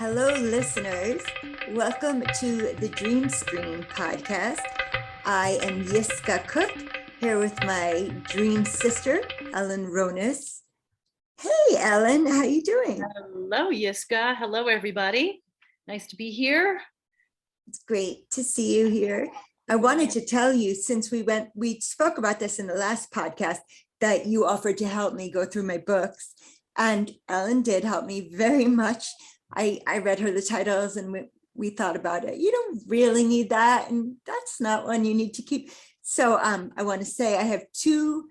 Hello, listeners. Welcome to the Dream Stream podcast. I am Yiskah Koock, here with my dream sister, Ellen Ronis. Hey, Ellen, how you doing? Hello, Yiskah. Hello, everybody. Nice to be here. It's great to see you here. I wanted to tell you, since we spoke about this in the last podcast, that you offered to help me go through my books. And Ellen did help me very much. I read her the titles and we thought about it. You don't really need that. And that's not one you need to keep. So I want to say I have two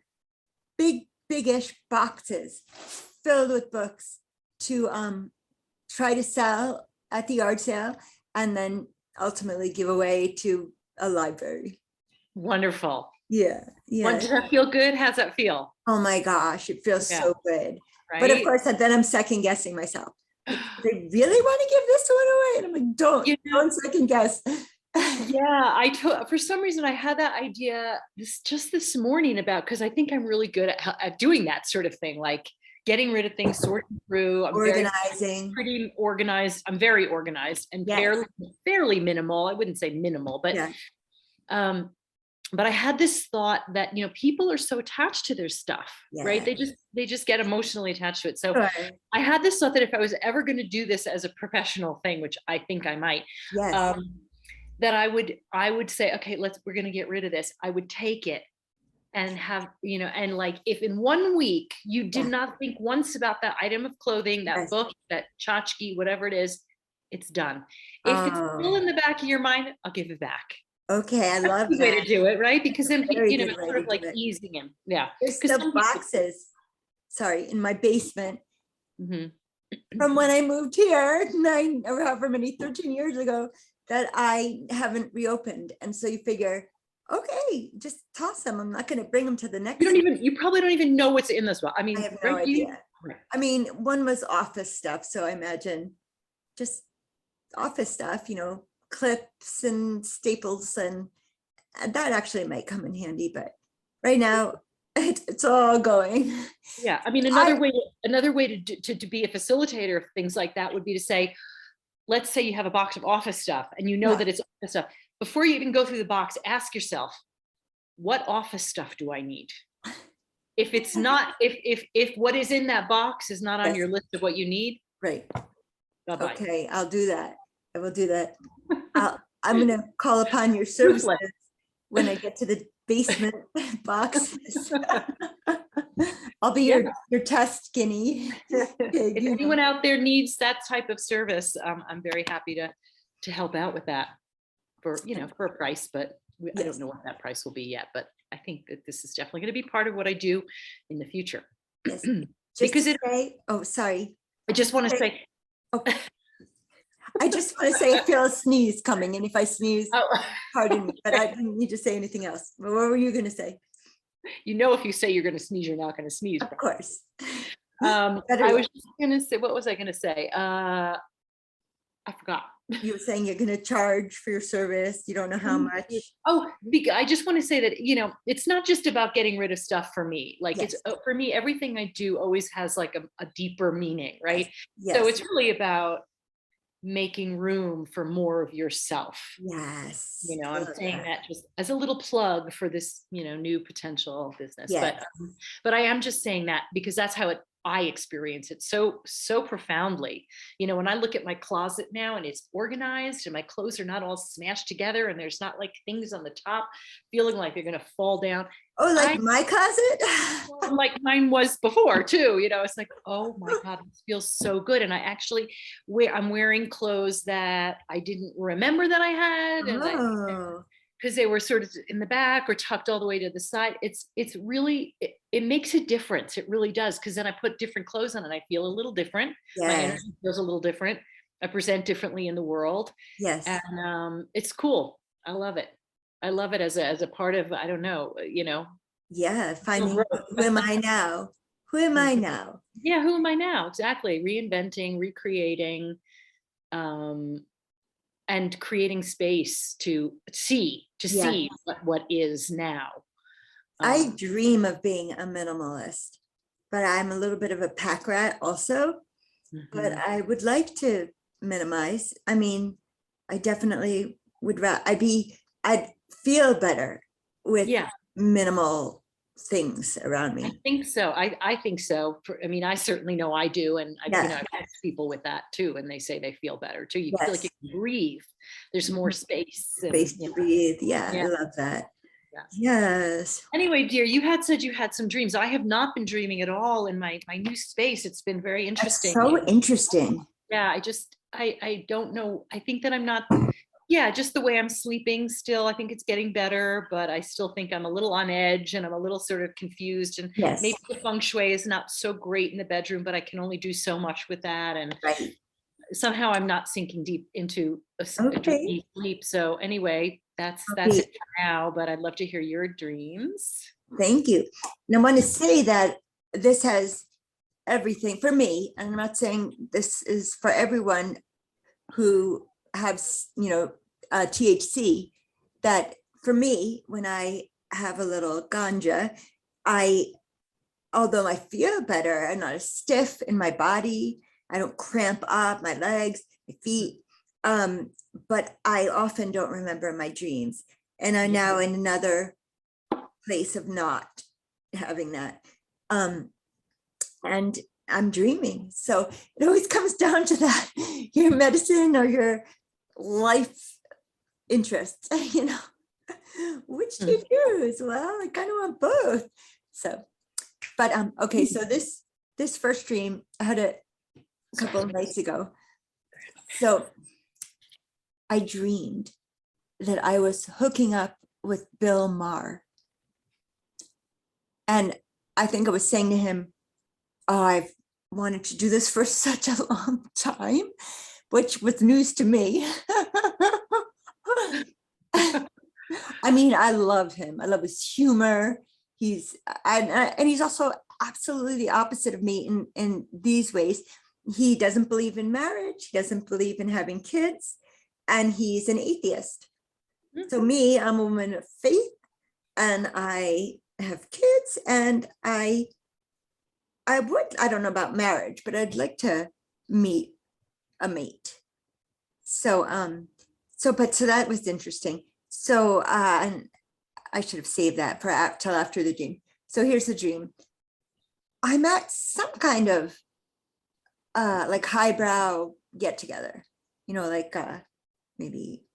big-ish boxes filled with books to try to sell at the yard sale and then ultimately give away to a library. Wonderful. Yeah. Does that feel good? How's that feel? Oh my gosh, it feels so good. Right? But of course, then I'm second guessing myself. They really want to give this one away? And I'm like, don't second guess. Yeah, for some reason I had that idea this morning because I think I'm really good at doing that sort of thing, like getting rid of things, sorting through. I'm organizing. Pretty organized. I'm very organized and fairly minimal. I wouldn't say minimal, but but I had this thought that, people are so attached to their stuff, right? They just get emotionally attached to it. So I had this thought that if I was ever going to do this as a professional thing, which I think I might, that I would say, okay, we're going to get rid of this. I would take it and have, and like, if in 1 week you did not think once about that item of clothing, that book, that tchotchke, whatever it is, it's done. If it's still in the back of your mind, I'll give it back. Okay, I love that. Way to do it, right? Because then it's sort of like easing him. Yeah. There's still boxes, in my basement from when I moved here 13 years ago that I haven't reopened. And so you figure, okay, just toss them. I'm not going to bring them to the next. You probably don't even know what's in this one. I mean, I have no idea. I mean, one was office stuff. So I imagine just office stuff, clips and staples, and that actually might come in handy, but right now it's all going. Yeah, I mean, another way to be a facilitator of things like that would be to say, let's say you have a box of office stuff and that it's office stuff. Before you even go through the box, ask yourself, what office stuff do I need? If it's not, if what is in that box is not on your list of what you need, right? Bye-bye. Okay, I'll do that. I will do that. I'm going to call upon your services when I get to the basement boxes. I'll be your test guinea. If anyone out there needs that type of service, I'm very happy to help out with that for a price, but I don't know what that price will be yet, but I think that this is definitely going to be part of what I do in the future. Yes. Because sorry. I just want to say, I just want to say I feel a sneeze coming, and if I sneeze, pardon me, but I didn't need to say anything else. What were you going to say? If you say you're going to sneeze, you're not going to sneeze. Of course. I was just going to say, what was I going to say? I forgot. You were saying you're going to charge for your service. You don't know how much. I just want to say that, it's not just about getting rid of stuff for me. Like it's for me, everything I do always has like a deeper meaning, right? Yes. So it's really about making room for more of yourself. Yes. I'm saying that just as a little plug for this, new potential business. Yes. But I am just saying that because that's how I experience it so profoundly. When I look at my closet now and it's organized and my clothes are not all smashed together and there's not like things on the top feeling like they're going to fall down. Oh, like my closet? Like mine was before too, it's like, oh my God, this feels so good. And I actually I'm wearing clothes that I didn't remember that I had. And because they were sort of in the back or tucked all the way to the side. It's really, it makes a difference. It really does. Because then I put different clothes on and I feel a little different. Yes. My energy feels a little different. I present differently in the world. Yes. And it's cool. I love it. I love it as a part of, I don't know, Yeah. Finding who am I now? Who am I now? Yeah. Who am I now? Exactly. Reinventing, recreating, and creating space to see what is now. I dream of being a minimalist, but I'm a little bit of a pack rat also. But I would like to minimize. I mean, I definitely would I'd feel better with minimal things around me. I think so. I think so. I mean, I certainly know I do. And I've asked people with that too, and they say they feel better too. You feel like you can breathe. There's more space. Space to breathe. Yeah, I love that. Yes. Anyway, dear, said you had some dreams. I have not been dreaming at all in my new space. It's been very interesting. That's so interesting. Yeah, I don't know. I think that I'm not, just the way I'm sleeping still. I think it's getting better, but I still think I'm a little on edge and I'm a little sort of confused. And maybe the feng shui is not so great in the bedroom, but I can only do so much with that. And somehow I'm not sinking deep into a deep sleep. So anyway, that's it for now, but I'd love to hear your dreams. Thank you. And I want to say that this has everything for me, and I'm not saying this is for everyone who has, THC, that for me, when I have a little ganja, although I feel better, I'm not as stiff in my body, I don't cramp up my legs, my feet, but I often don't remember my dreams. And I'm now in another place of not having that. And I'm dreaming. So it always comes down to that, your medicine or your life interests, which do you choose? Well, I kind of want both. So, but okay, so this first dream I had a couple of nights ago. So I dreamed that I was hooking up with Bill Maher. And I think I was saying to him, oh, I've wanted to do this for such a long time, which was news to me. I mean, I love him. I love his humor. And he's also absolutely the opposite of me in these ways. He doesn't believe in marriage. He doesn't believe in having kids, and he's an atheist. So me, I'm a woman of faith, and I have kids, and I don't know about marriage, but I'd like to meet a mate. So that was interesting. So and I should have saved that for till after the dream. So here's the dream. I'm at some kind of like highbrow get together, like maybe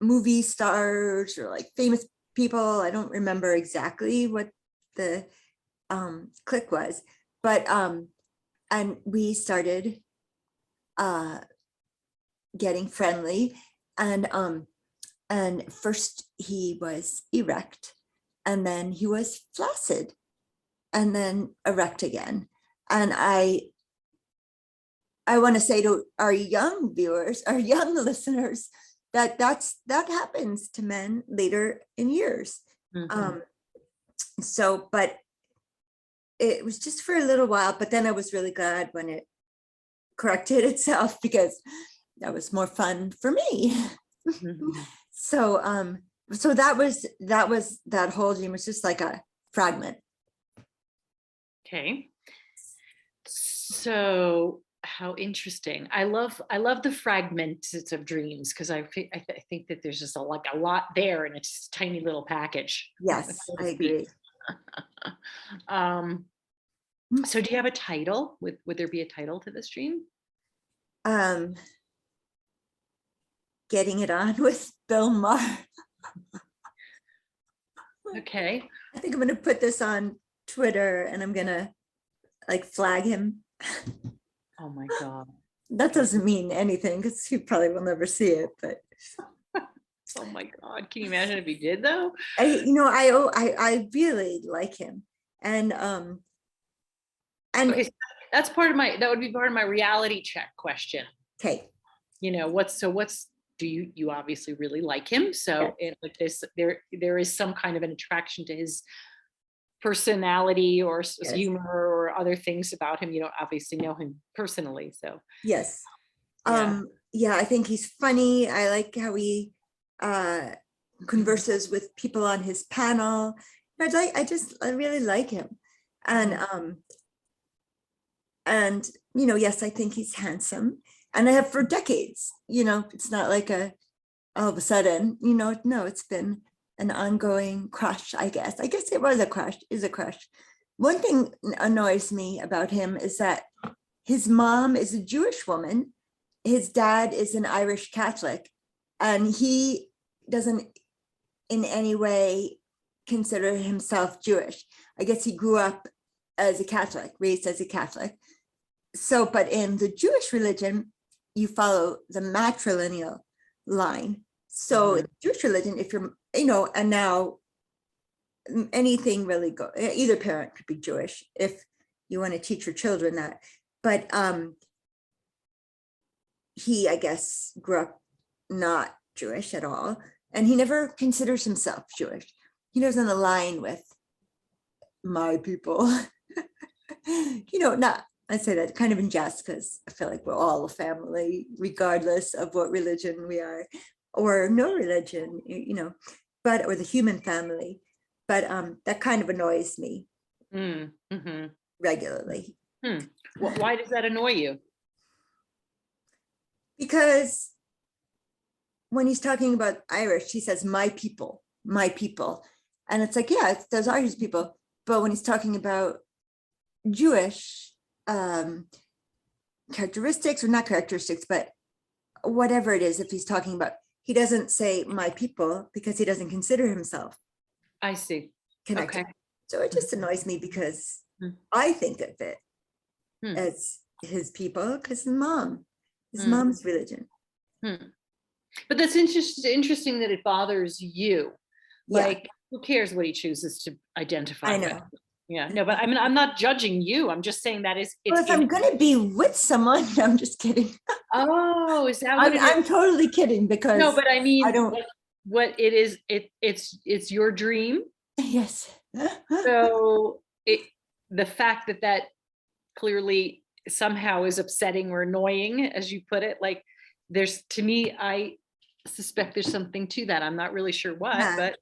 movie stars or like famous people. I don't remember exactly what the clique was, but and we started getting friendly, and first he was erect, and then he was flaccid, and then erect again. And I want to say to our young viewers, our young listeners, that happens to men later in years. But it was just for a little while, but then I was really glad when it corrected itself, because that was more fun for me. So that whole dream was just like a fragment. Okay. So how interesting. I love the fragments of dreams, because I think that there's just a lot there in a tiny little package. Yes, I agree. So do you have a title? Would there be a title to this dream? Getting it on with Bill Maher. Okay. I think I'm going to put this on Twitter, and I'm going to flag him. Oh my God. That doesn't mean anything, because he probably will never see it, but. Oh my God. Can you imagine if he did though? I really like him. And okay, so that would be part of my reality check question. Okay. Do you obviously really like him? So there is some kind of an attraction to his personality or humor or other things about him. You don't obviously know him personally. So yes. I think he's funny. I like how he converses with people on his panel. I really like him. And yes, I think he's handsome. And I have for decades, it's not like all of a sudden, no, it's been an ongoing crush, I guess. I guess it was a crush, is a crush. One thing annoys me about him is that his mom is a Jewish woman. His dad is an Irish Catholic, and he doesn't in any way consider himself Jewish. I guess he grew up as a Catholic, raised as a Catholic. So, but in the Jewish religion, you follow the matrilineal line. So in Jewish religion, if you're, and now anything really go, either parent could be Jewish if you want to teach your children that. But he, I guess, grew up not Jewish at all. And he never considers himself Jewish. He doesn't align with my people. Not, I say that kind of in jest because I feel like we're all a family, regardless of what religion we are, or no religion, but, or the human family. But that kind of annoys me regularly. Why does that annoy you? Because when he's talking about Irish, he says, my people. And it's like, yeah, it's those Irish people. But when he's talking about Jewish characteristics, or not characteristics, but whatever it is, if he's talking about, he doesn't say my people because he doesn't consider himself. I see. Connected. Okay. So it just annoys me because I think of it as his people because his mom's religion. But that's interesting that it bothers you. Like, who cares what he chooses to identify with? Yeah, no, but I mean, I'm not judging you. I'm just saying that it's well, if I'm going to be with someone, I'm just kidding. Oh, is that what I'm totally kidding because no, but I mean, I don't. What it is, it's your dream. Yes. So the fact that clearly somehow is upsetting or annoying, as you put it, like to me, I suspect there's something to that. I'm not really sure what, but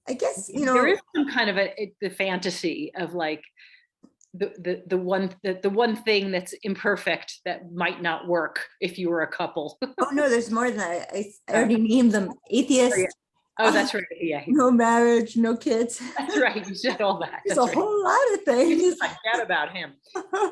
I guess, there is some kind of the fantasy of like the one thing that's imperfect that might not work if you were a couple. Oh no, there's more than that. I already named them atheist. Oh, that's right. Yeah. No marriage, no kids. That's right. You said all that. There's a whole lot of things. Forget about him.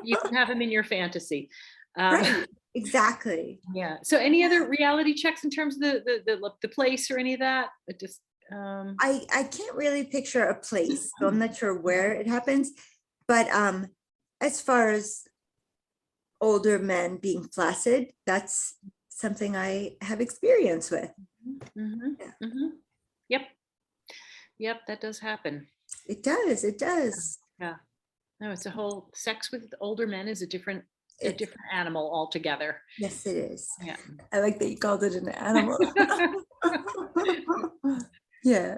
You can have him in your fantasy. Right. Exactly. Yeah. So any other reality checks in terms of the place or any of that? It just I can't really picture a place, so I'm not sure where it happens. But as far as older men being flaccid, that's something I have experience with. Yep, that does happen. It does. Yeah. No, it's a whole sex with older men is a different animal altogether. Yes, it is. Yeah. I like that you called it an animal. Yeah.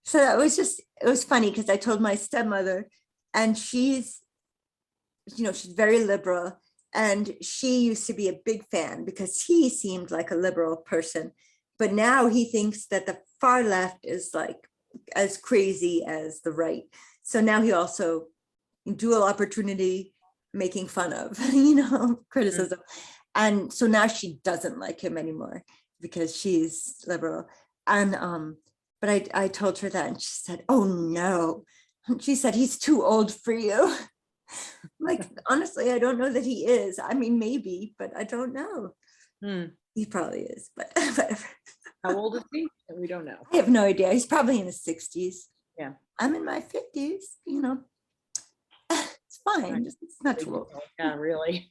So that was it was funny because I told my stepmother, and she's very liberal, and she used to be a big fan because he seemed like a liberal person, but now he thinks that the far left is like as crazy as the right. So now he also dual opportunity making fun of, criticism. And so now she doesn't like him anymore because she's liberal. And but I told her that, and she said, oh no. And she said, he's too old for you. Like, honestly, I don't know that he is. I mean, maybe, but I don't know. He probably is, but whatever. How old is he? We don't know. I have no idea. He's probably in his 60s. Yeah. I'm in my 50s, It's fine. It's not too old. Yeah, really.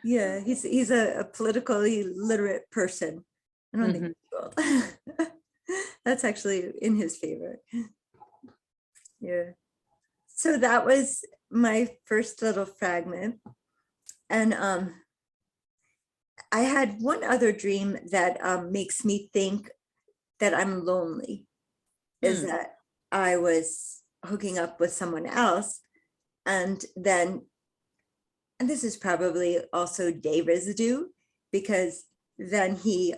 Yeah, he's a politically literate person. I don't think he's old. That's actually in his favor. Yeah. So that was my first little fragment. And I had one other dream that makes me think that I'm lonely, is that I was hooking up with someone else. And this is probably also day residue, because then he,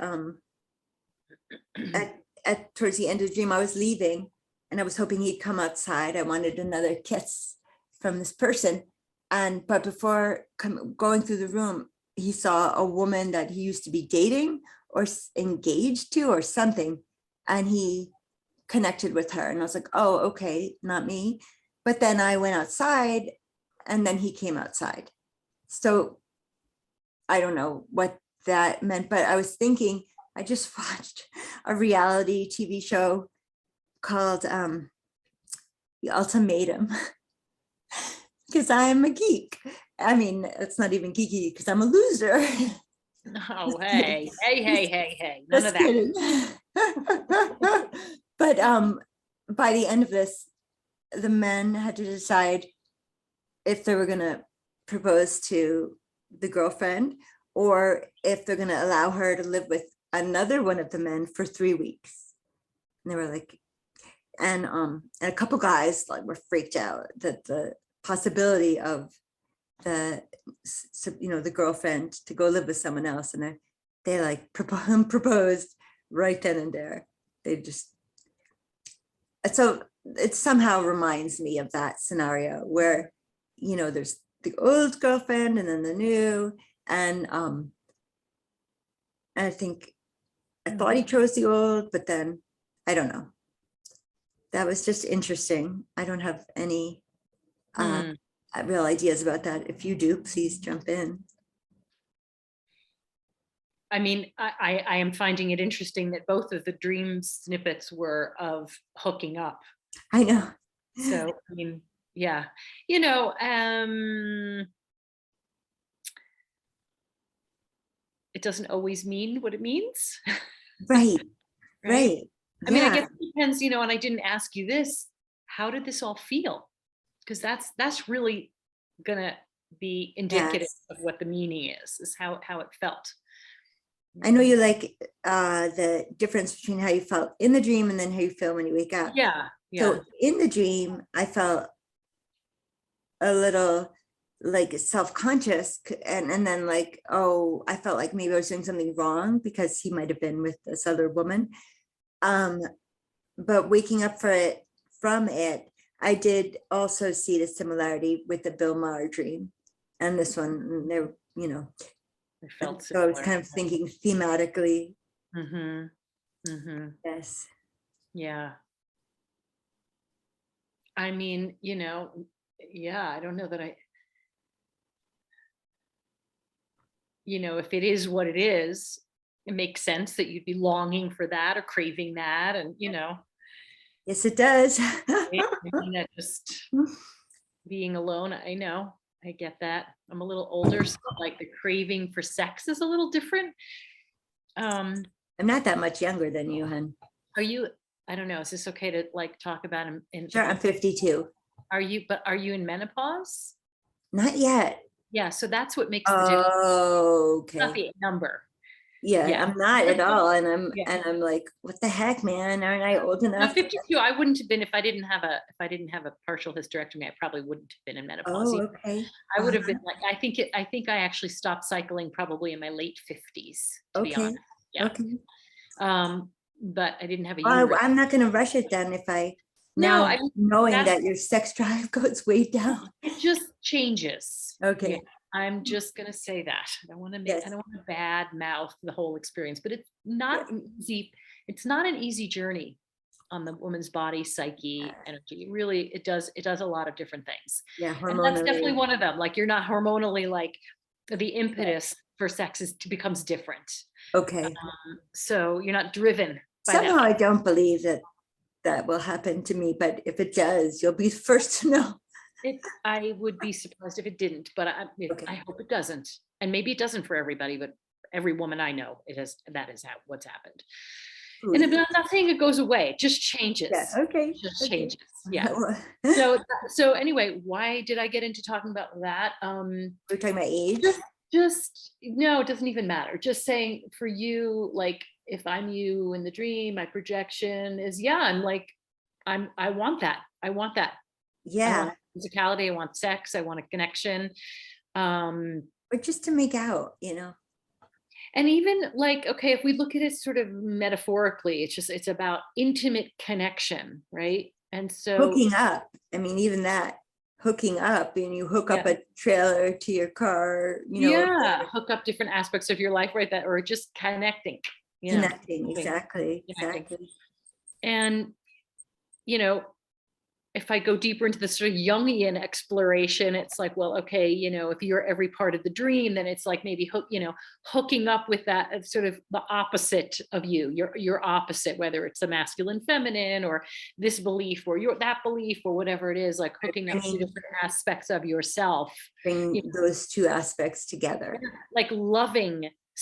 towards the end of the dream, I was leaving and I was hoping he'd come outside. I wanted another kiss from this person. but before going through the room, he saw a woman that he used to be dating or engaged to or something. And he connected with her. And I was like, oh, okay, not me. But then I went outside and then he came outside. So I don't know what that meant, but I was thinking, I just watched a reality TV show called The Ultimatum because I'm a geek. I mean, it's not even geeky because I'm a loser. Oh, hey. None of that. Kidding. But by the end of this, the men had to decide if they were going to propose to the girlfriend or if they're going to allow her to live with another one of the men for 3 weeks. And they were like, and a couple guys like were freaked out that the possibility of the girlfriend to go live with someone else, and they like proposed right then and there. They just, so it somehow reminds me of that scenario where, there's the old girlfriend and then the new, and I think I thought he chose the old, but then I don't know. That was just interesting. I don't have any real ideas about that. If you do, please jump in. I mean, I am finding it interesting that both of the dream snippets were of hooking up. I know. So, I mean, yeah, it doesn't always mean what it means. Right. Right. I mean, I guess it depends, and I didn't ask you this. How did this all feel? Because that's really gonna be indicative of what the meaning is how it felt. I know you like the difference between how you felt in the dream and then how you feel when you wake up. Yeah. So in the dream, I felt a little like self-conscious and then like, oh, I felt like maybe I was doing something wrong because he might have been with this other woman. But waking up from it, I did also see the similarity with the Bill Maher dream and this one. There, I felt so I was kind of thinking thematically. Yes. Yeah. I mean, I don't know that if it is what it is, it makes sense that you'd be longing for that or craving that. And, Yes, it does. that just being alone. I know, I get that. I'm a little older, so like the craving for sex is a little different. I'm not that much younger than you, hon. Are you? I don't know. Is this okay to like talk about him? Sure, I'm 52. Are you in menopause? Not yet. Yeah, so that's what makes the difference. Oh, okay. Not the number. Yeah, I'm not at all, and I'm like, what the heck, man? Aren't I old enough? No, 52. I wouldn't have been if I didn't have a partial hysterectomy. I probably wouldn't have been in menopause. Oh, okay. I would have been like, I think I actually stopped cycling probably in my late 50s. To be honest. Yeah. Okay. But I didn't have a uterus. I'm not going to rush it then if knowing that your sex drive goes way down. It just changes. Okay. Yeah. I'm just going to say that. I don't want to bad mouth the whole experience, but it's not easy. It's not an easy journey on the woman's body, psyche, energy. Really, it does a lot of different things. Yeah. And that's definitely one of them. Like you're not hormonally, like the impetus for sex becomes different. Okay. So you're not driven by somehow that. I don't believe that will happen to me, but if it does, you'll be the first to know. I would be surprised if it didn't, but I hope it doesn't. And maybe it doesn't for everybody, but every woman I know, that is what's happened. Ooh. And I'm not saying it goes away, it just changes. Yeah, okay. Just changes. Yeah. So anyway, why did I get into talking about that? We're talking about age? Just no, it doesn't even matter. Just saying for you, like if I'm you in the dream, my projection is, I'm like, I want that. I want that. Yeah. I want physicality, I want sex, I want a connection. But just to make out, And even like, okay, if we look at it sort of metaphorically, it's about intimate connection, right? And so hooking up. I mean, even that. hooking up, and you hook up a trailer to your car, hook up different aspects of your life, right? That, or just connecting. Exactly. And if I go deeper into the sort of Jungian exploration, it's like, well, okay, if you're every part of the dream, then it's like maybe hooking up with that sort of the opposite of you, your opposite, whether it's the masculine, feminine, or this belief, or that belief, or whatever it is, like hooking up to different aspects of yourself. Bring those two aspects together. Like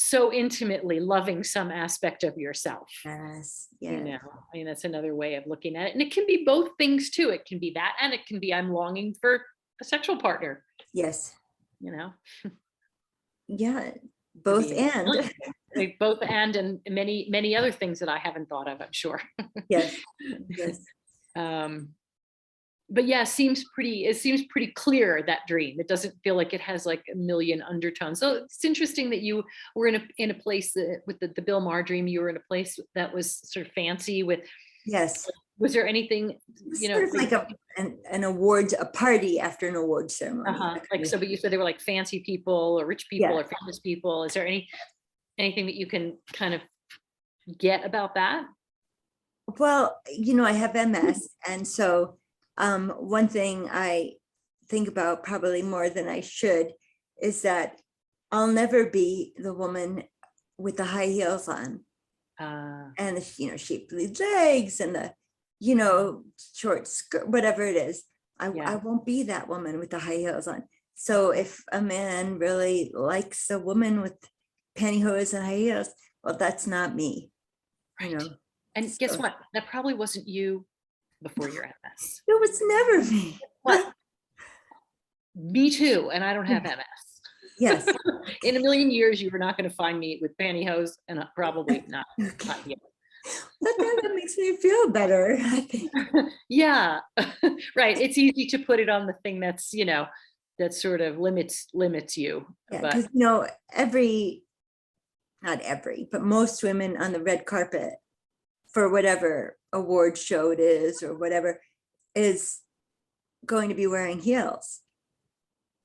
so intimately loving some aspect of yourself. Yes. I mean, that's another way of looking at it. And it can be both things too. It can be that, and it can be, I'm longing for a sexual partner. Yes. Yeah, both and. Like both and many, many other things that I haven't thought of, I'm sure. Yes. But yeah, it seems pretty clear, that dream. It doesn't feel like it has like a million undertones. So it's interesting that you were in a place that, with the Bill Maher dream, you were in a place that was sort of fancy with. Yes. Was there anything, sort of like an awards, a party after an award ceremony? Like, so, but you said they were like fancy people or rich people or famous people. Is there anything that you can kind of get about that? Well, I have MS, and so one thing I think about probably more than I should is that I'll never be the woman with the high heels on and the shapely legs and the short skirt, whatever it is. I won't be that woman with the high heels on. So if a man really likes a woman with pantyhose and high heels, well, that's not me. Right. And guess what? That probably wasn't you before your MS. It was never me. What? Me too, and I don't have MS. Yes. In a million years, you were not going to find me with pantyhose, and probably not yet. That makes me feel better, I think. Yeah, right. It's easy to put it on the thing that's, that sort of limits you. Yeah, because not every, but most women on the red carpet for whatever award show it is or whatever is going to be wearing heels.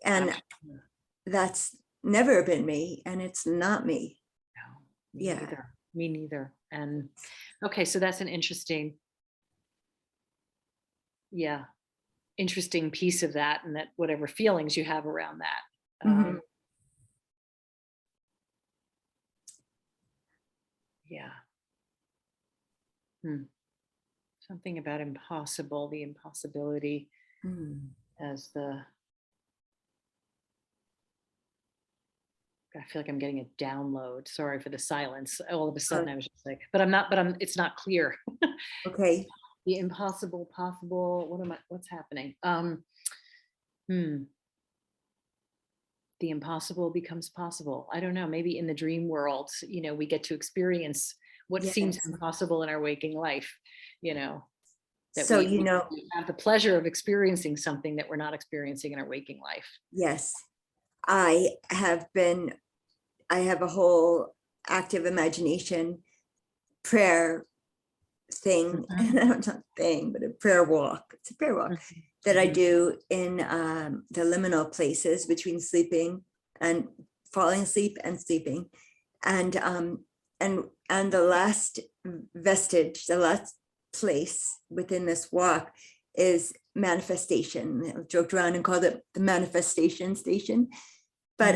And that's never been me, and it's not me. No, me neither. And okay, so that's an interesting piece of that, and that whatever feelings you have around that. Something about impossible, the impossibility as the, I feel like I'm getting a download. Sorry for the silence. All of a sudden I was just like, it's not clear. Okay. The impossible, possible, what's happening? The impossible becomes possible. I don't know, maybe in the dream world, we get to experience what seems impossible in our waking life, that so we have the pleasure of experiencing something that we're not experiencing in our waking life. Yes. I have a whole active imagination prayer thing, not thing, but a prayer walk. It's a prayer walk that I do in the liminal places between sleeping and falling asleep and sleeping. And the last vestige, the last place within this walk is manifestation. I joked around and called it the manifestation station. But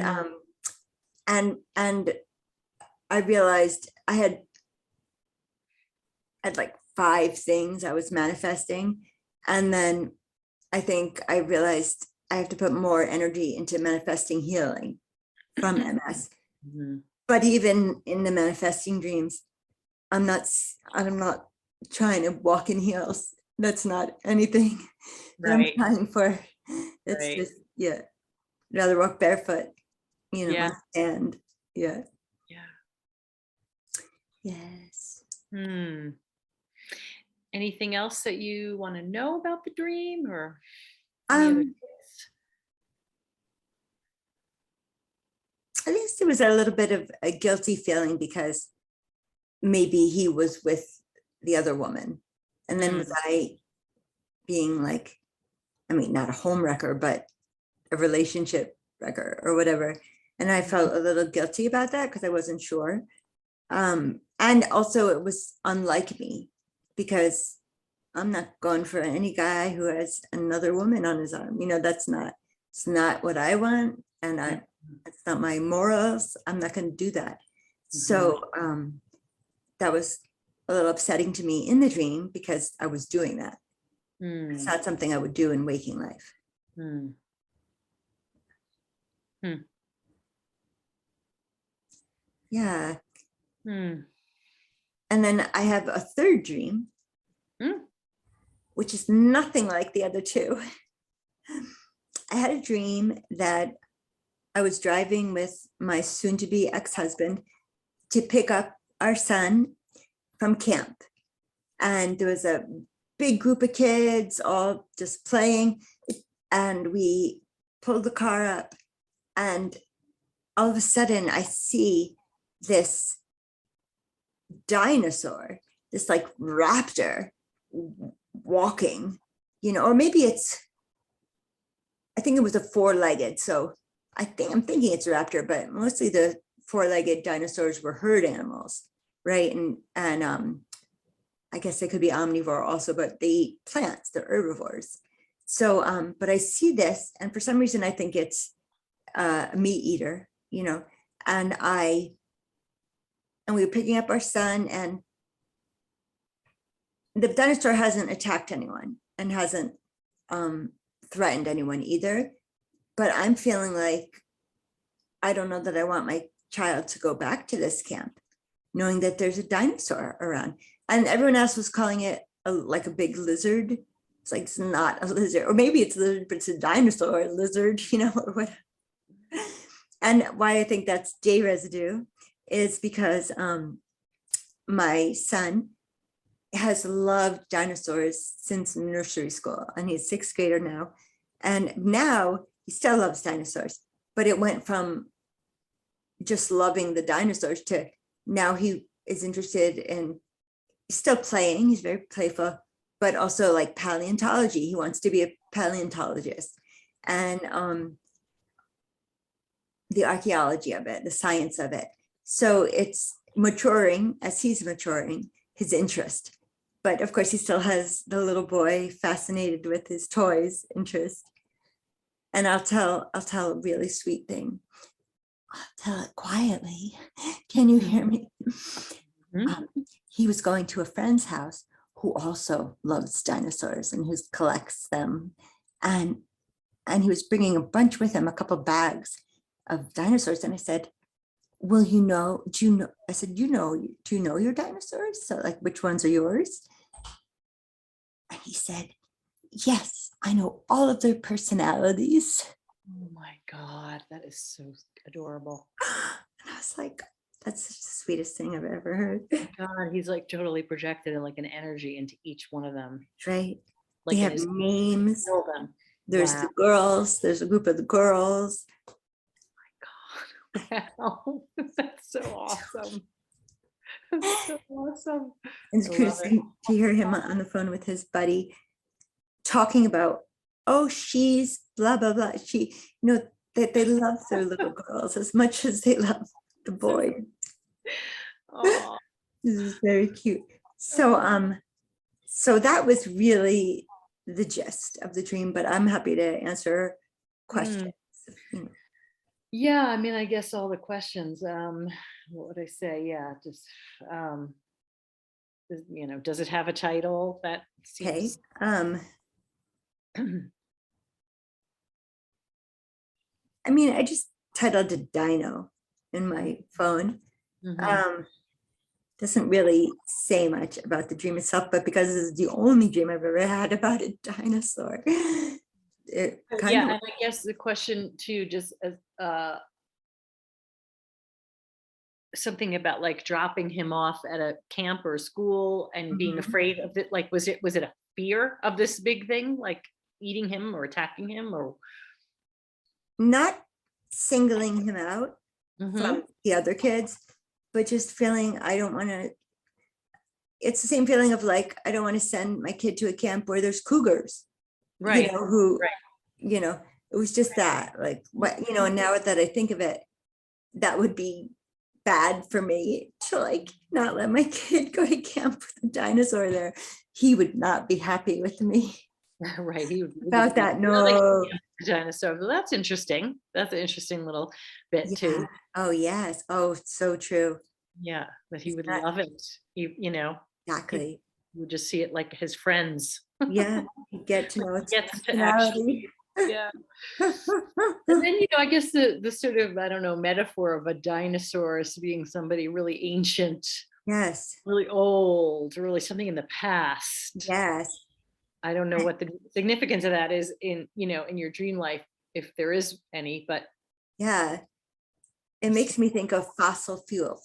and I realized I had like 5 things I was manifesting, and then I think I realized I have to put more energy into manifesting healing from MS. But even in the manifesting dreams, I'm not trying to walk in heels. That's not anything that I'm trying for. It's just rather walk barefoot, and yes. Anything else that you want to know about the dream, or at least there was a little bit of a guilty feeling because maybe he was with the other woman, and then was I being like I mean, not a home wrecker, but a relationship wrecker or whatever. And I felt a little guilty about that because I wasn't sure. And also it was unlike me because I'm not going for any guy who has another woman on his arm. It's not what I want. And it's not my morals. I'm not going to do that. So that was a little upsetting to me in the dream because I was doing that. It's not something I would do in waking life. Yeah. And then I have a third dream, which is nothing like the other two. I had a dream that I was driving with my soon-to-be ex-husband to pick up our son from camp. And there was a big group of kids all just playing. And we pulled the car up and all of a sudden I see this dinosaur, this like raptor walking, or maybe I think it was a four-legged. So I'm thinking it's a raptor, but mostly the four-legged dinosaurs were herd animals, right? And I guess they could be omnivore also, but they eat plants, they're herbivores. So, but I see this, and for some reason I think it's a meat eater, and we were picking up our son, and the dinosaur hasn't attacked anyone and hasn't threatened anyone either. But I'm feeling like, I don't know that I want my child to go back to this camp, knowing that there's a dinosaur around. And everyone else was calling it like a big lizard. It's like, it's not a lizard, or maybe it's a lizard, but it's a dinosaur, a lizard, or whatever. And why I think that's J residue is because my son has loved dinosaurs since nursery school, and he's 6th grader now. And now he still loves dinosaurs, but it went from just loving the dinosaurs to now he is interested in still playing. He's very playful, but also like paleontology. He wants to be a paleontologist, and the archaeology of it, the science of it. So it's maturing as he's maturing his interest. But of course, he still has the little boy fascinated with his toys interest. And I'll tell a really sweet thing. I'll tell it quietly. Can you hear me? He was going to a friend's house who also loves dinosaurs and who collects them. And he was bringing a bunch with him, a couple bags of dinosaurs. And I said, well, do you know, I said, do you know your dinosaurs? So like, which ones are yours? And he said, yes, I know all of their personalities. Oh my God, that is so adorable. And I was like, that's the sweetest thing I've ever heard. God, he's like totally projected like an energy into each one of them. Right. Like they have names. There's the girls, there's a group of the girls. Oh my God. Wow. That's so awesome. That's so awesome. And it's cute to hear him on the phone with his buddy talking about, oh, she's blah, blah, blah. She, that they love their little girls as much as they love the boy. Oh, this is very cute. So, so that was really the gist of the dream, but I'm happy to answer questions. Yeah, I mean, I guess all the questions, what would I say? Yeah, just, does it have a title? That seems... Okay. I mean, I just titled it Dino in my phone. Doesn't really say much about the dream itself, but because this is the only dream I've ever had about a dinosaur. And I guess the question too, just something about like dropping him off at a camp or a school and being afraid of it. Like, was it a fear of this big thing, like eating him or attacking him, or not singling him out from the other kids, but just feeling I don't want to. It's the same feeling of like, I don't want to send my kid to a camp where there's cougars, Right. who, Right. it was just that, like, what, and now that I think of it, that would be bad for me to like not let my kid go to camp with a dinosaur there. He would not be happy with me. Right. He would About that. like No. dinosaur. Well, that's interesting. That's an interesting little bit too. Yeah. Oh, yes. Oh, so true. Yeah, that he would That- love it. He Exactly. would just see it like his friends. Yeah. You get to know its Gets to actually, personality. yeah. And then, I guess the sort of, I don't know, metaphor of a dinosaur as being somebody really ancient, Yes. really old, really something in the past. Yes. I don't know what the significance of that is in your dream life, if there is any, but Yeah. It makes me think of fossil fuel.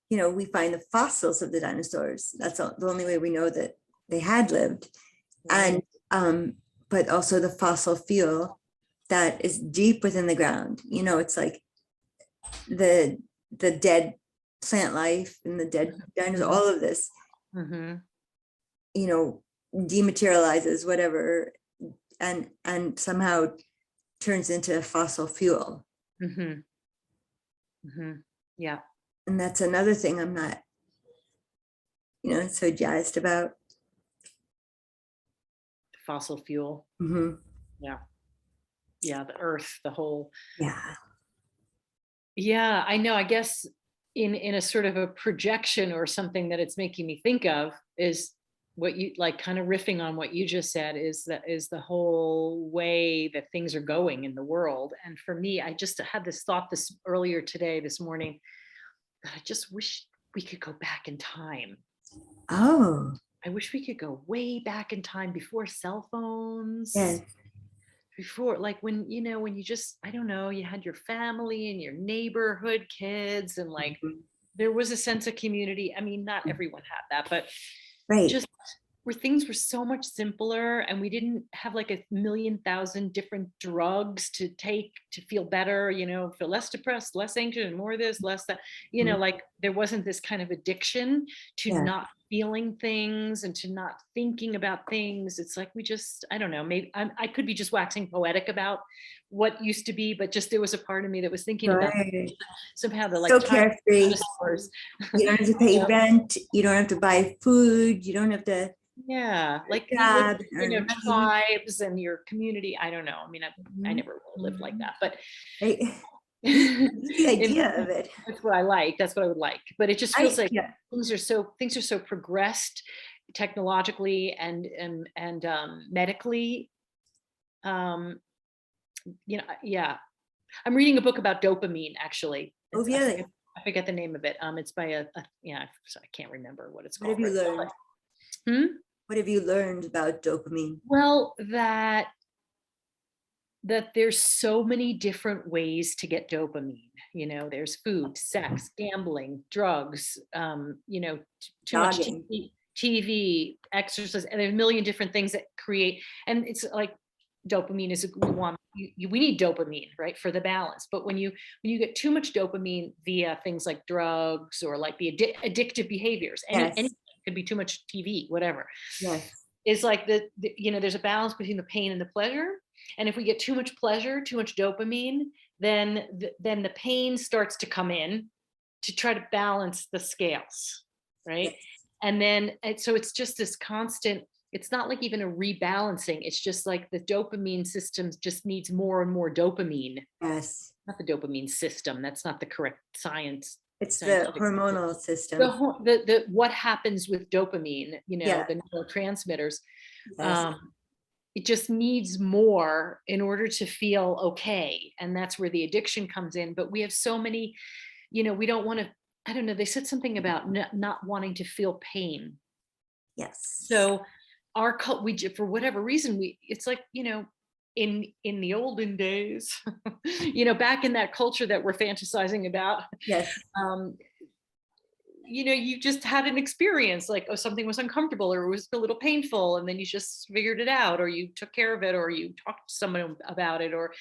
We find the fossils of the dinosaurs. That's the only way we know that they had lived. right. And but also the fossil fuel that is deep within the ground. It's like the dead plant life and the dead dinosaurs, all of this, Mhm. dematerializes, whatever, and somehow turns into fossil fuel. Mhm. Mhm. Yeah. And that's another thing I'm not, so jazzed about. Fossil fuel. Mhm. Yeah. Yeah, the earth, the whole. Yeah. Yeah, I know. I guess in a sort of a projection or something that it's making me think of is what you like, kind of riffing on what you just said, is the whole way that things are going in the world. And for me, I just had this thought this morning, that I just wish we could go back in time. Oh, I wish we could go way back in time before cell phones, yes. before, like, when you just, I don't know, you had your family and your neighborhood kids, and like Mhm. there was a sense of community. I mean, not everyone had that, but Right. just where things were so much simpler, and we didn't have like a million thousand different drugs to take to feel better, feel less depressed, less anxious, and more of this, less that, Mhm. like there wasn't this kind of addiction to Yeah. not feeling things and to not thinking about things. It's like we just, I don't know, maybe I could be just waxing poetic about what used to be, but just there was a part of me that was thinking about Right. somehow the like So time carefree. dinosaurs. You don't have to pay rent. You don't have to buy food. You don't have to Yeah, like you live, job, earn money. tribes and your community. I don't know. I mean, I Mhm. never really lived like that, but Right. The in, idea of it. that's what I like. That's what I would like. But it just feels like Yeah. things are so progressed technologically and medically. Um, yeah. I'm reading a book about dopamine actually. Oh, I really? forget the name of it. It's by yeah, I can't remember what it's What have called you right now. learned? Hmm? What have you learned about dopamine? Well, that there's so many different ways to get dopamine. There's food, sex, gambling, drugs, too much Jogging. TV, exercise, and there's a million different things that create. And it's like dopamine is we need dopamine, right, for the balance. But when you get too much dopamine via things like drugs or like the addictive behaviors, any Yes. could be too much TV, whatever, Yes. is like there's a balance between the pain and the pleasure. And if we get too much pleasure, too much dopamine, then the pain starts to come in to try to balance the scales, right? Yes. So it's just this constant, it's not like even a rebalancing, it's just like the dopamine system just needs more and more dopamine. Yes. Not the dopamine system, that's not the correct It's the scientific. hormonal system. The what happens with dopamine, Yeah. the neurotransmitters, Yes. it just needs more in order to feel okay. And that's where the addiction comes in. But we have so many, we don't want to, I don't know, they said something about not wanting to feel pain. Yes. So for whatever reason, it's like, in the olden days, back in that culture that we're fantasizing about, Yes. you just had an experience like, oh, something was uncomfortable or it was a little painful, and then you just figured it out, or you took care of it, or you talked to someone about it, or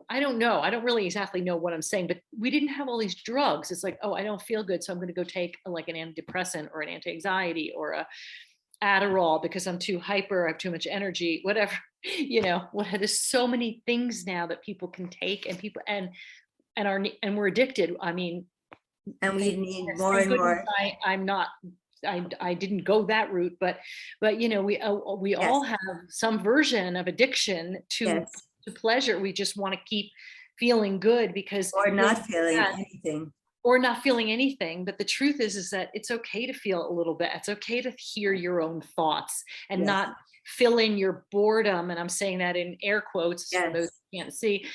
I don't know, I don't really exactly know what I'm saying, but we didn't have all these drugs. It's like, oh, I don't feel good, so I'm going to go take like an antidepressant or an anti-anxiety or Adderall because I'm too hyper, I have too much energy, whatever, there's so many things now that people can take, and people and we're addicted. I mean, and we need more and more. I'm not, I didn't go that route, but we all have some version of addiction to pleasure. We just want to keep feeling good because or not feeling anything. Or not feeling anything. But the truth is that it's okay to feel a little bit. It's okay to hear your own thoughts and not fill in your boredom. And I'm saying that in air quotes for those who can't see,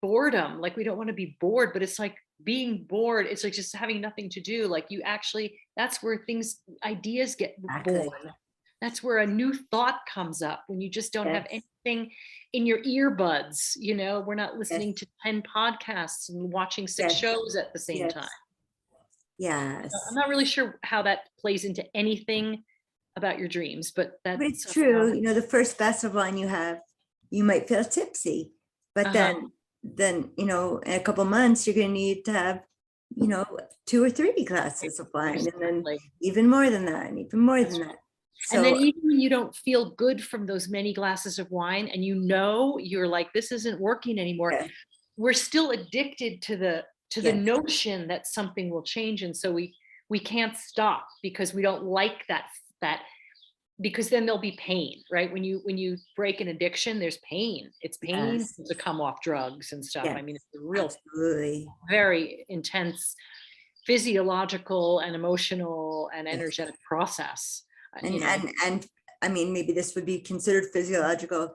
boredom, like we don't want to be bored, but it's like being bored. It's like just having nothing to do. Like you actually, that's where ideas get born. That's where a new thought comes up when you just don't have anything in your earbuds. We're not listening to 10 podcasts and watching 6 shows at the same time. Yes. So I'm not really sure how that plays into anything about your dreams, but it's true. The first glass of wine you have, you might feel tipsy, but then in a couple months, you're going to need to have 2 or 3 glasses of wine, and then even more than that, and even more than that. So, and then even when you don't feel good from those many glasses of wine, and you're like, this isn't working anymore, we're still addicted to the notion that something will change, and so we can't stop because we don't like that because then there'll be pain, right? When you break an addiction, there's pain. It's pain to come off drugs and stuff. I mean, it's a real, very intense physiological and emotional and energetic process. And I mean, maybe this would be considered physiological,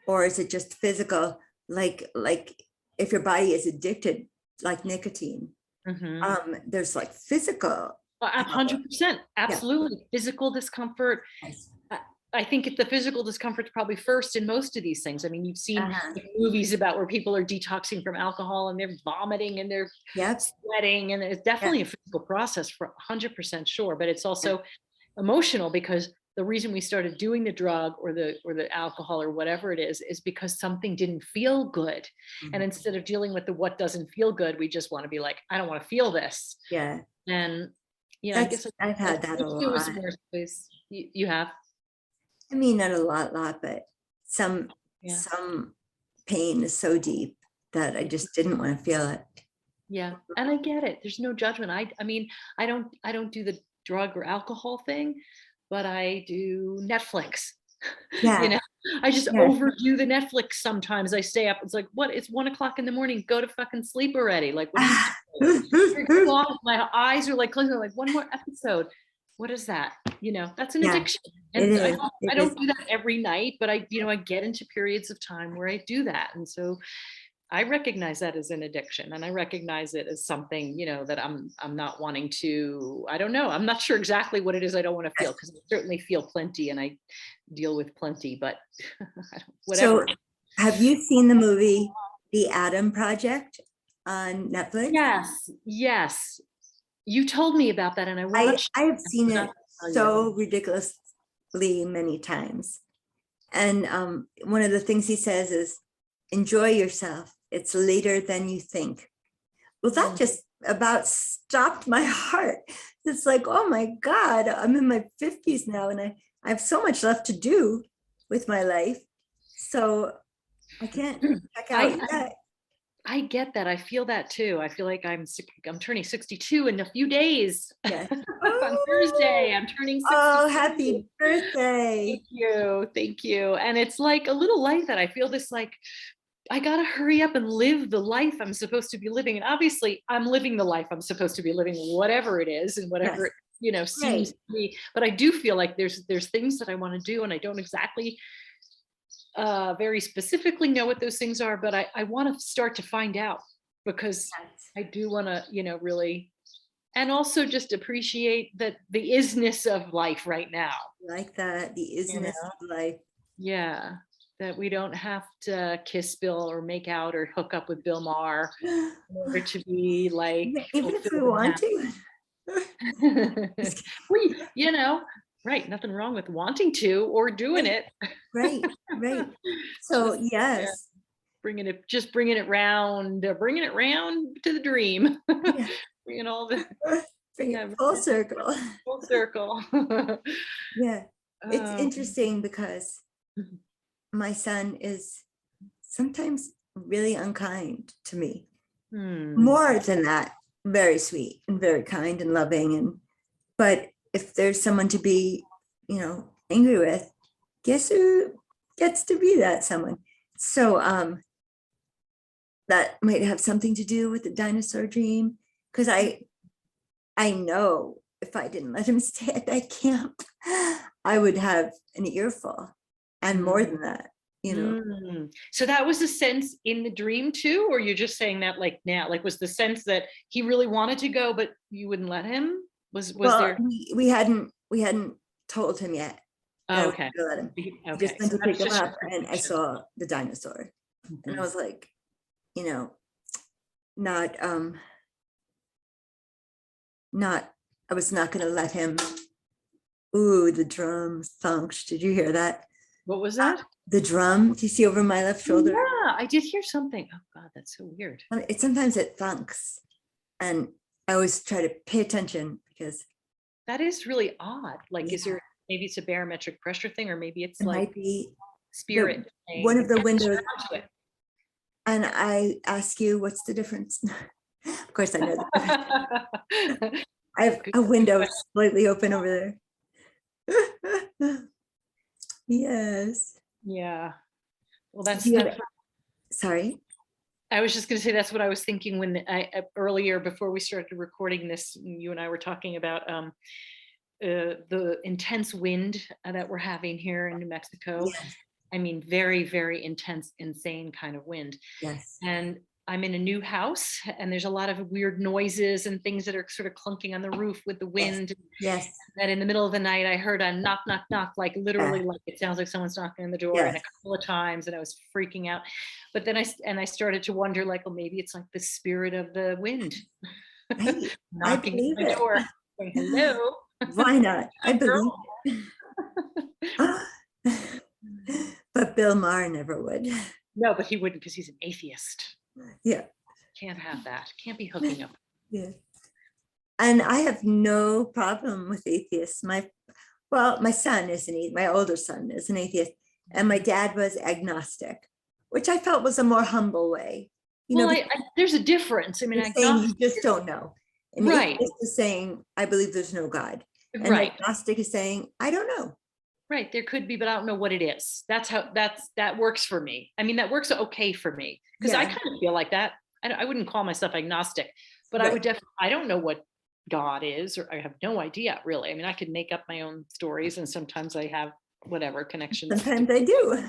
or is it just physical? Like if your body is addicted, like nicotine, there's like physical. 100%, absolutely. Physical discomfort. I think the physical discomfort's probably first in most of these things. I mean, you've seen movies about where people are detoxing from alcohol and they're vomiting and they're sweating, and it's definitely a physical process for 100% sure, but it's also emotional, because the reason we started doing the drug or the alcohol or whatever it is because something didn't feel good. And instead of dealing with what doesn't feel good, we just want to be like, I don't want to feel this. And I guess I've had that a lot. You have? I mean, not a lot, but some pain is so deep that I just didn't want to feel it. Yeah, and I get it. There's no judgment. I mean, I don't do the drug or alcohol thing, but I do Netflix. I just overdo the Netflix sometimes. I stay up. It's like, what? It's 1 o'clock in the morning. Go to fucking sleep already. Like, what are you doing? My eyes are like closing. Like, one more episode. What is that? That's an addiction. And I don't do that every night, but I get into periods of time where I do that. And so I recognize that as an addiction, and I recognize it as something, that I'm not wanting to, I don't know. I'm not sure exactly what it is I don't want to feel, because I certainly feel plenty and I deal with plenty, but whatever. So have you seen the movie, The Adam Project on Netflix? Yes. You told me about that, and I watched. I have seen it so ridiculously many times. And one of the things he says is, enjoy yourself. It's later than you think. Well, that just about stopped my heart. It's like, oh my God, I'm in my 50s now, and I have so much left to do with my life. So I can't check out yet. I get that. I feel that too. I feel like I'm turning 62 in a few days. Yes. On Thursday, I'm turning 62. Oh, happy birthday. Thank you. And it's like a little like that. I feel this like, I gotta hurry up and live the life I'm supposed to be living. And obviously I'm living the life I'm supposed to be living, whatever it is and whatever it seems to be. But I do feel like there's things that I want to do, and I don't exactly very specifically know what those things are, but I want to start to find out, because I do want to, really, and also just appreciate the isness of life right now. Like that, the isness of life. Yeah. That we don't have to kiss Bill or make out or hook up with Bill Maher in order to be like, even if we want to. Right. Nothing wrong with wanting to or doing it. Right. So yes. Bringing it round to the dream. Bringing all the. Bring it full circle. Full circle. Yeah. It's interesting because my son is sometimes really unkind to me. More than that, very sweet and very kind and loving. But if there's someone to be, angry with, guess who gets to be that someone? So that might have something to do with the dinosaur dream, because I know if I didn't let him stay at that camp, I would have an earful, and more than that, So that was the sense in the dream too, or you're just saying that like now, like was the sense that he really wanted to go, but you wouldn't let him? Was there? We hadn't told him yet. Oh, okay. Let him. Okay. I just went to pick him up, and I prediction. saw the dinosaur, and I was like, I was not going to let him. Ooh, the drum thunks. Did you hear that? What was that? The drum. Do you see over my left shoulder? Yeah, I did hear something. Oh God, that's so weird. Sometimes it thunks, and I always try to pay attention because that is really odd. Like, is there, maybe it's a barometric pressure thing, or maybe it's like might be spirit. One of the windows. And I ask you, what's the difference? Of course, I know. I have a window slightly open over there. Yes. Yeah. Well, that's sorry. I was just going to say that's what I was thinking when earlier before we started recording this. You and I were talking about the intense wind that we're having here in New Mexico. Yes. I mean, very, very intense, insane kind of wind. Yes. And I'm in a new house, and there's a lot of weird noises and things that are sort of clunking on the roof with the wind. Yes. And in the middle of the night, I heard a knock, knock, knock, like literally, like it sounds like someone's knocking on the door, and a couple of times, and I was freaking out. But then I started to wonder, like, well, maybe it's like the spirit of the wind knocking on the door, saying, hello. Why not? I believe it. But Bill Maher never would. No, but he wouldn't, because he's an atheist. Yeah. Can't have that. Can't be hooking up. Yeah. And I have no problem with atheists. My son is my older son is an atheist, and my dad was agnostic, which I felt was a more humble way. There's a difference. I mean, you just don't know. And right. Atheist is saying, I believe there's no God. And right. Agnostic is saying, I don't know. Right. There could be, but I don't know what it is. That works for me. I mean, that works okay for me, because I kind of feel like that. I wouldn't call myself agnostic, but right. I would definitely, I don't know what God is, or I have no idea really. I mean, I could make up my own stories, and sometimes I have whatever connections. Sometimes I do.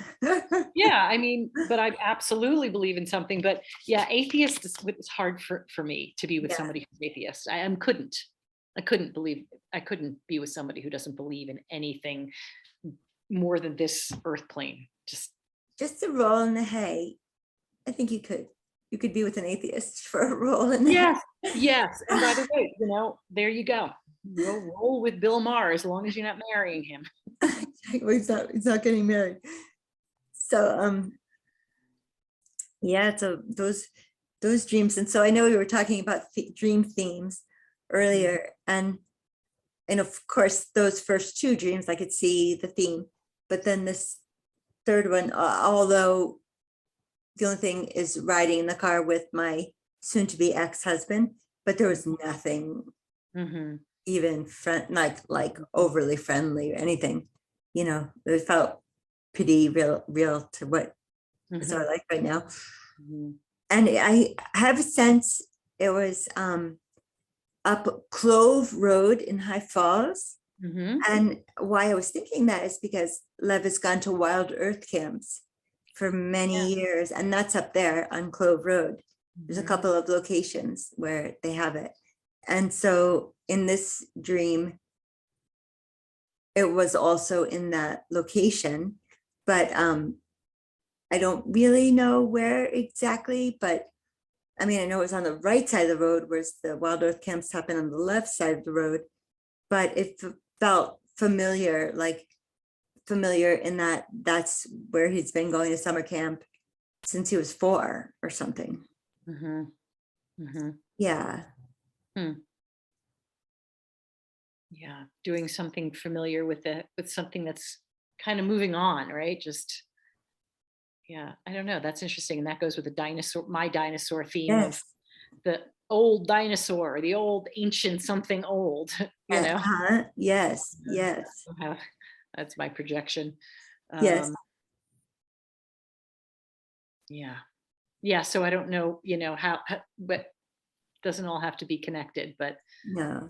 Yeah. I mean, but I absolutely believe in something, but yeah, atheist it's hard for me to be with somebody who's atheist. I couldn't be with somebody who doesn't believe in anything more than this earth plane. Just a roll in the hay. I think you could be with an atheist for a roll in the hay. Yes. And by the way, there you go. You'll roll with Bill Maher as long as you're not marrying him. He's not getting married. So so those dreams. And so I know we were talking about dream themes earlier, and of course those first two dreams I could see the theme, but then this third one, although the only thing is riding in the car with my soon-to-be ex-husband, but there was nothing even like overly friendly or anything. It felt pretty real to what is our life right now. And I have a sense it was up Clove Road in High Falls. And why I was thinking that is because Lev has gone to Wild Earth camps for many years, and that's up there on Clove Road. There's a couple of locations where they have it. And so in this dream, it was also in that location, but I don't really know where exactly, but I mean, I know it was on the right side of the road, whereas the Wild Earth camps happen on the left side of the road, but it felt familiar in that that's where he's been going to summer camp since he was 4 or something. Yeah. Yeah, doing something familiar with something that's kind of moving on, right? Just, yeah, I don't know. That's interesting. And that goes with the my dinosaur theme of Yes. the old dinosaur, the old ancient something old, you know? Yes. Yes. That's my projection. Yes. Yeah. Yeah. So I don't know, but doesn't all have to be connected, but No.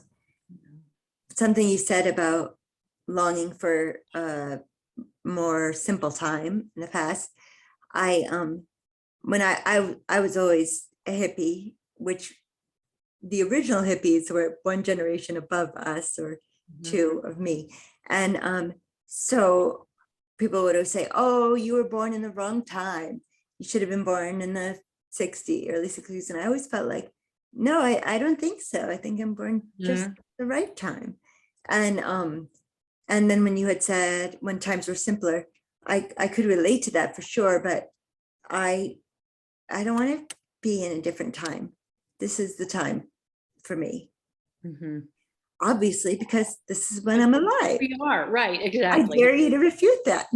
Something you said about longing for a more simple time in the past. I when I was always a hippie, which the original hippies were one generation above us, or two of me. And so people would always say, oh, you were born in the wrong time. You should have been born in the early 60s. And I always felt like, no, I don't think so. I think I'm born just the right time. And then when you had said when times were simpler, I could relate to that for sure, but I don't want to be in a different time. This is the time for me. Obviously, because this is when I'm alive. We are, right, I exactly. dare you to refute that.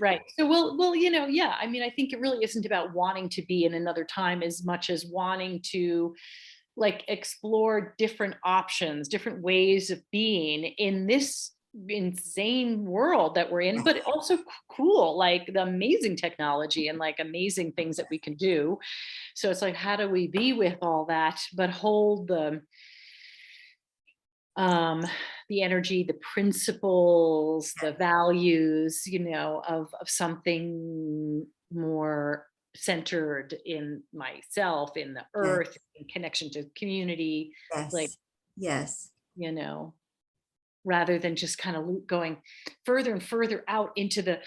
Right. So well, yeah, I mean, I think it really isn't about wanting to be in another time as much as wanting to like explore different options, different ways of being in this insane world that we're in, but also cool, like the amazing technology and like amazing things that we can do. So it's like, how do we be with all that, but hold the energy, the principles, the values, of something more centered in myself, in the earth, in connection to community, like, Yes. Rather than just kind of going further and further out into the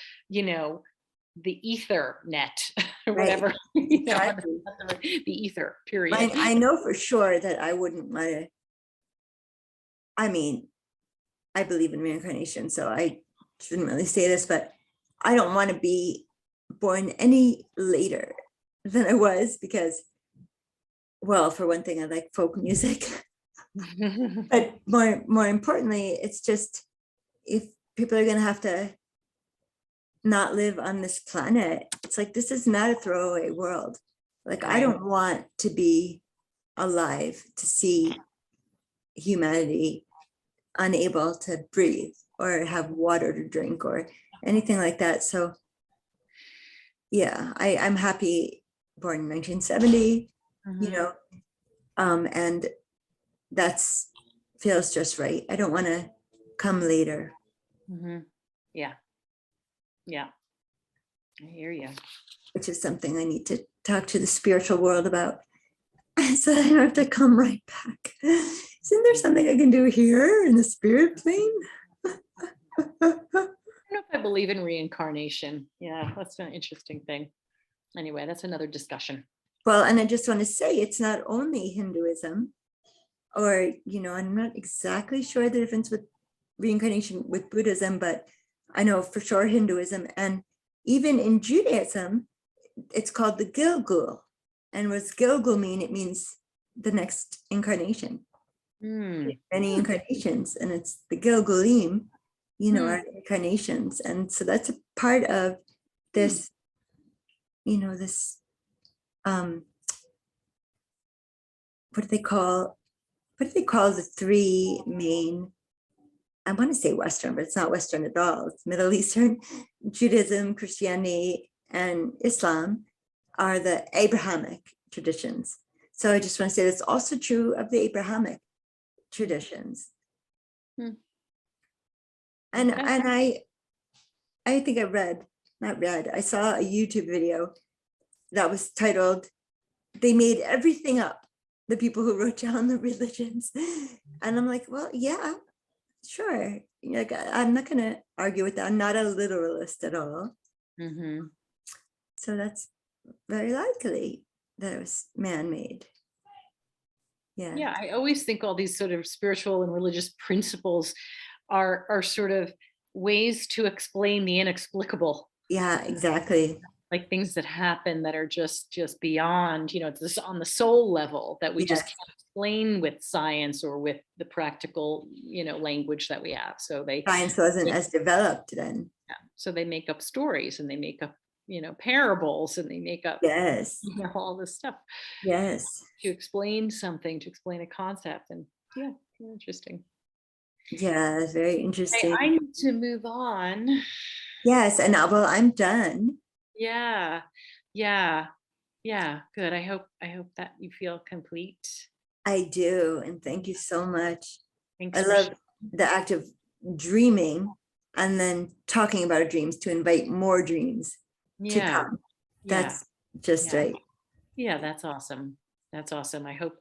ether net or whatever. Exactly. The ether, period. I know for sure that I wouldn't want to. I mean, I believe in reincarnation, so I shouldn't really say this, but I don't want to be born any later than I was because, well, for one thing, I like folk music. But more importantly, it's just if people are going to have to not live on this planet, it's like this is not a throwaway world. Like I don't want to be alive to see humanity unable to breathe or have water to drink or anything like that. So yeah, I'm happy born in 1970, and that's feels just right. I don't want to come later. Yeah. I hear you. Which is something I need to talk to the spiritual world about. So I don't have to come right back. Isn't there something I can do here in the spirit plane? I don't know if I believe in reincarnation. Yeah, that's an interesting thing. Anyway, that's another discussion. Well, and I just want to say it's not only Hinduism, or, I'm not exactly sure the difference with reincarnation with Buddhism, but I know for sure Hinduism, and even in Judaism, it's called the Gilgul. And what's Gilgul mean? It means the next incarnation. Many incarnations, and it's the Gilgulim, our incarnations. And so that's a part of this, this, what do they call the three main, I want to say Western, but it's not Western at all. It's Middle Eastern. Judaism, Christianity, and Islam are the Abrahamic traditions. So I just want to say that's also true of the Abrahamic traditions. And I think I saw a YouTube video that was titled, "They Made Everything Up," the people who wrote down the religions. And I'm like, well, yeah, sure. Like, I'm not going to argue with that. I'm not a literalist at all. So that's very likely that it was man-made. Yeah, I always think all these sort of spiritual and religious principles are sort of ways to explain the inexplicable. Yeah, exactly. like things that happen that are just beyond, it's this on the soul level that we just can't explain with science or with the practical, language that we have. So science wasn't as developed then. Yeah. So they make up stories, and they make up, parables, and they make up all this stuff. Yes. To explain something, to explain a concept. And yeah, interesting. Yeah, it's very interesting. I need to move on. Yes, and well, I'm done. Yeah. Good. I hope that you feel complete. I do, and thank you so much. Thanks. I love the act of dreaming and then talking about our dreams to invite more dreams to come. That's just right. Yeah, that's awesome. That's awesome. I hope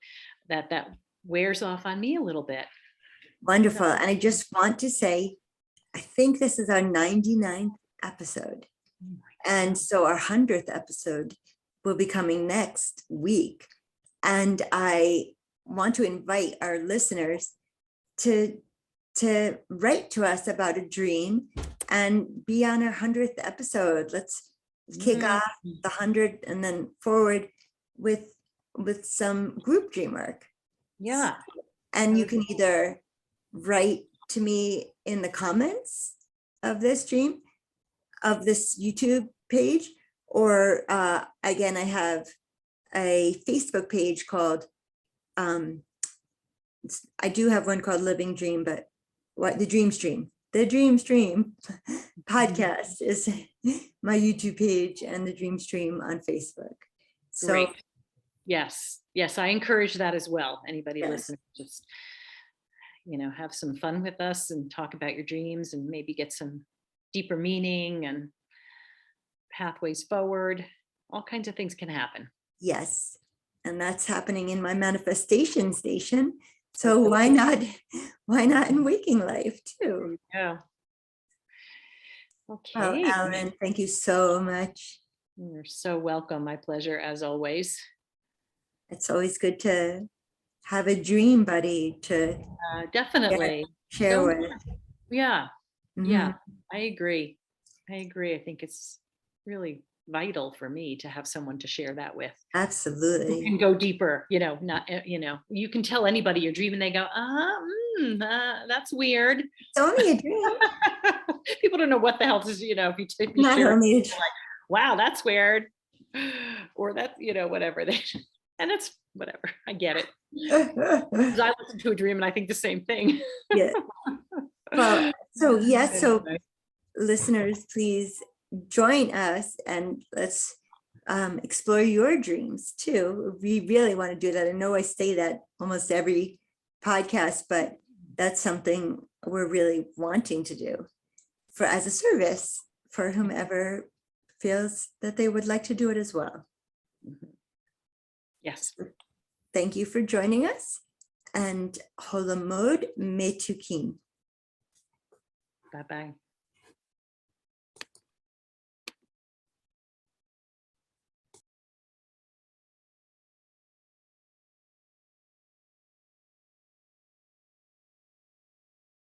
that wears off on me a little bit. Wonderful. And I just want to say, I think this is our 99th episode. And so our 100th episode will be coming next week. And I want to invite our listeners to write to us about a dream and be on our 100th episode. Let's kick off the 100 and then forward with some group dream work. Yeah. And you can either write to me in the comments of this dream, of this YouTube page, or again, I have a Facebook page called, I do have one called Living Dream, but the Dream Stream podcast is my YouTube page, and the Dream Stream on Facebook. So great. Yes, I encourage that as well. Anybody listening, just have some fun with us and talk about your dreams, and maybe get some deeper meaning and pathways forward. All kinds of things can happen. Yes, and that's happening in my manifestation station. So why not in waking life too? Yeah. Okay. Well, Ellen, thank you so much. You're so welcome. My pleasure, as always. It's always good to have a dream buddy to definitely share with. Yeah. Yeah, I agree. I think it's really vital for me to have someone to share that with. Absolutely. And go deeper, not, you can tell anybody your dream and they go, that's weird. It's only a dream. People don't know what the hell is, if you not share only like, wow, that's weird. Or that, whatever. And it's whatever. I get it. Because I listen to a dream and I think the same thing. Yeah. Well, so yes, so listeners, please join us and let's explore your dreams too. We really want to do that. I know I say that almost every podcast, but that's something we're really wanting to do as a service for whomever feels that they would like to do it as well. Yes. Thank you for joining us, and Holamod Metukin. Bye-bye.